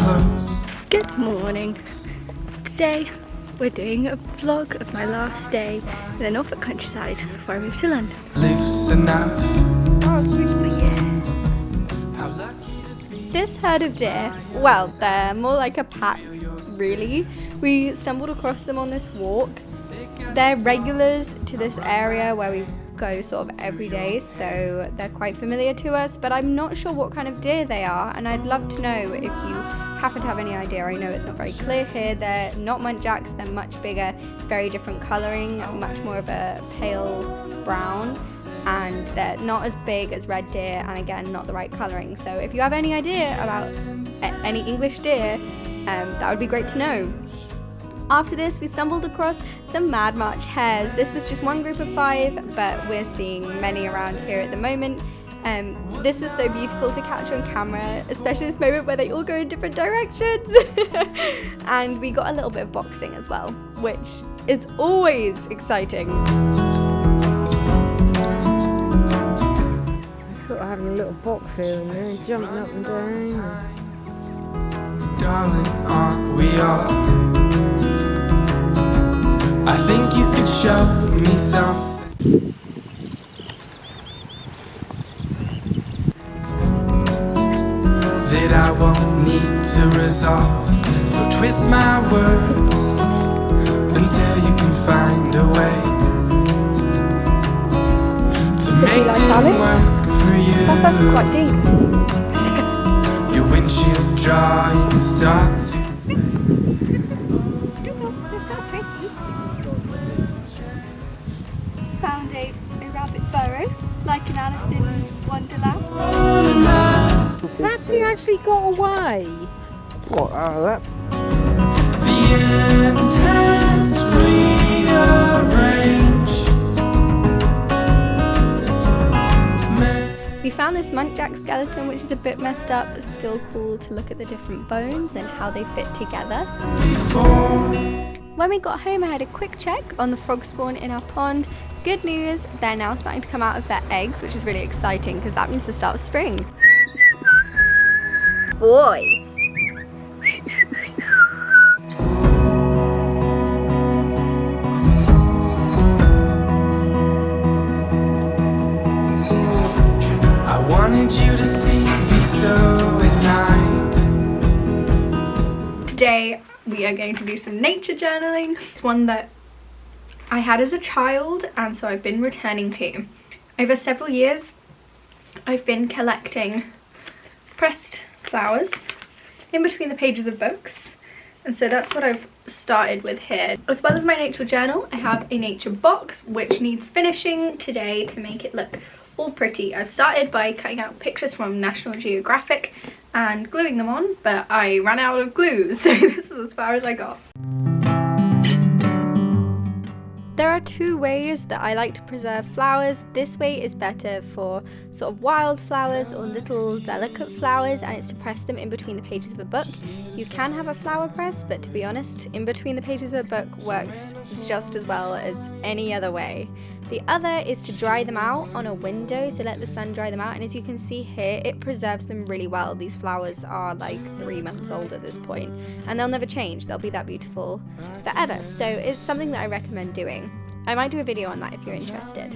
close. Good morning. Today we're doing a vlog of my last day in the Norfolk countryside before I move to London. Loose enough. But yeah. This herd of deer, well, they're more like a pack, really. We stumbled across them on this walk. They're regulars to this area where we go sort of every day, so they're quite familiar to us, but I'm not sure what kind of deer they are, and I'd love to know if you happen to have any idea. I know it's not very clear here. They're not muntjacs, they're much bigger, very different colouring, much more of a pale brown, and they're not as big as red deer, and again, not the right colouring. So if you have any idea about any English deer, that would be great to know. After this, we stumbled across some Mad March hares. This was just one group of 5, but we're seeing many around here at the moment. This was so beautiful to capture on camera, especially this moment where they all go in different directions. And we got a little bit of boxing as well, which is always exciting. Sort of having a little box here and there, jumping up and down. Darling, aren't we all? I think you could show me something that I won't need to resolve. So twist my words until you can find a way to make them work for you. That's actually quite deep. Your windshield drawings start to Found a rabbit burrow, like an Alice in Wonderland. Perhaps he actually got away. What? That? the ends has rearranged. We found this muntjac skeleton, which is a bit messed up, but still cool to look at the different bones and how they fit together. When we got home, I had a quick check on the Frogspawn in our pond. Good news, they're now starting to come out of their eggs, which is really exciting because that means the start of spring. Boys. I wanted you to see me so at night. Today we are going to do some nature journaling. It's one that I had as a child, and so I've been returning to. Over several years I've been collecting pressed flowers in between the pages of books, and so that's what I've started with here. As well as my nature journal, I have a nature box which needs finishing today to make it look all pretty. I've started by cutting out pictures from National Geographic and gluing them on, but I ran out of glue, so this is as far as I got. There are 2 ways that I like to preserve flowers. This way is better for sort of wild flowers or little delicate flowers, and it's to press them in between the pages of a book. You can have a flower press, but to be honest, in between the pages of a book works just as well as any other way. The other is to dry them out on a window, so let the sun dry them out, and as you can see here, it preserves them really well. These flowers are like 3 months old at this point, and they'll never change. They'll be that beautiful forever, so it's something that I recommend doing. I might do a video on that if you're interested.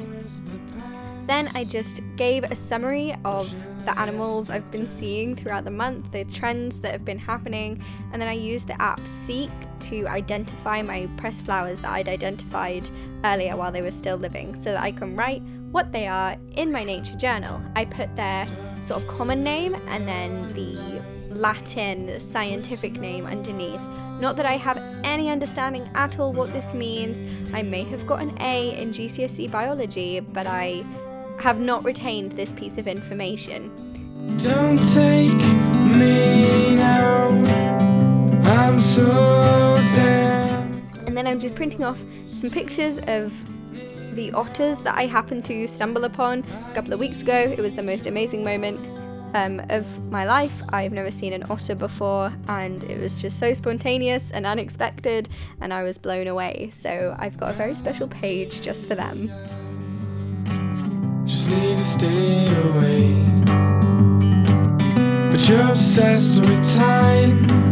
Then I just gave a summary of the animals I've been seeing throughout the month, the trends that have been happening, and then I used the app Seek to identify my pressed flowers that I'd identified earlier while they were still living, so that I can write what they are in my nature journal. I put their sort of common name and then the Latin scientific name underneath. Not that I have any understanding at all what this means. I may have got an A in GCSE biology, but I have not retained this piece of information. Don't take me now, I'm so damn. And then I'm just printing off some pictures of the otters that I happened to stumble upon a couple of weeks ago. It was the most amazing moment of my life. I've never seen an otter before, and it was just so spontaneous and unexpected, and I was blown away. So I've got a very special page just for them. Just need to stay away, but you're obsessed with time.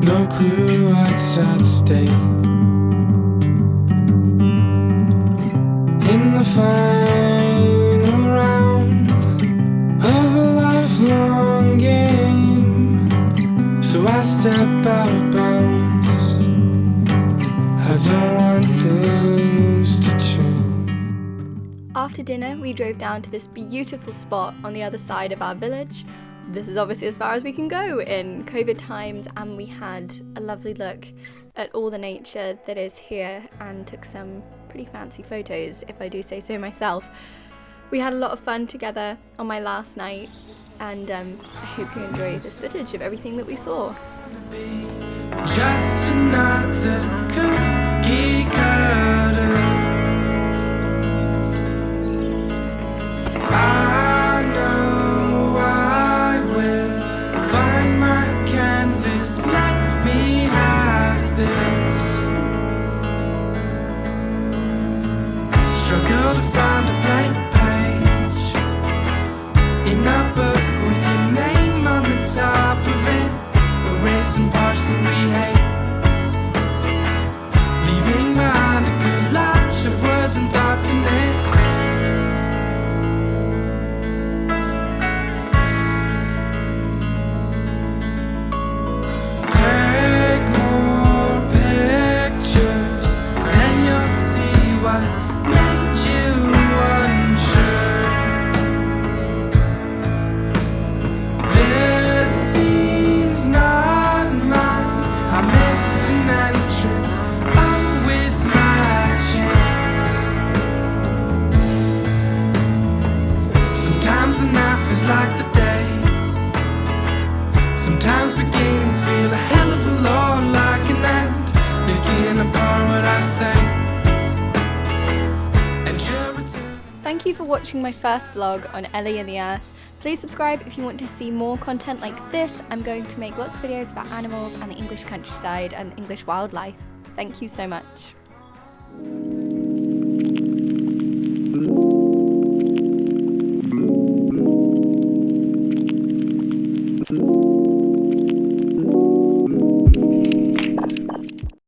no clue what's at stake. In the final round of a lifelong game, so I step out of bounds. I don't want things to change. After dinner, we drove down to this beautiful spot on the other side of our village. This is obviously as far as we can go in COVID times, and we had a lovely look at all the nature that is here and took some pretty fancy photos, if I do say so myself. We had a lot of fun together on my last night, and I hope you enjoy this footage of everything that we saw. Just another cookie cutter. I know I will find my canvas. Let me have this. Struggle to find a blank page in a book with your name on the top of it. Erasing parts that we hate, leaving behind a collage of words and thoughts in it. Take more pictures, then you'll see what made you unsure. This scene's not mine. I missed an entrance, oh, with my chance. Sometimes the night feels like the day. Sometimes beginnings feel a hell of a lot like an end, picking apart what I say. And you're returning. Thank you for watching my first vlog on Ellie and the Earth. Please subscribe if you want to see more content like this. I'm going to make lots of videos about animals and the English countryside and English wildlife. Thank you so much.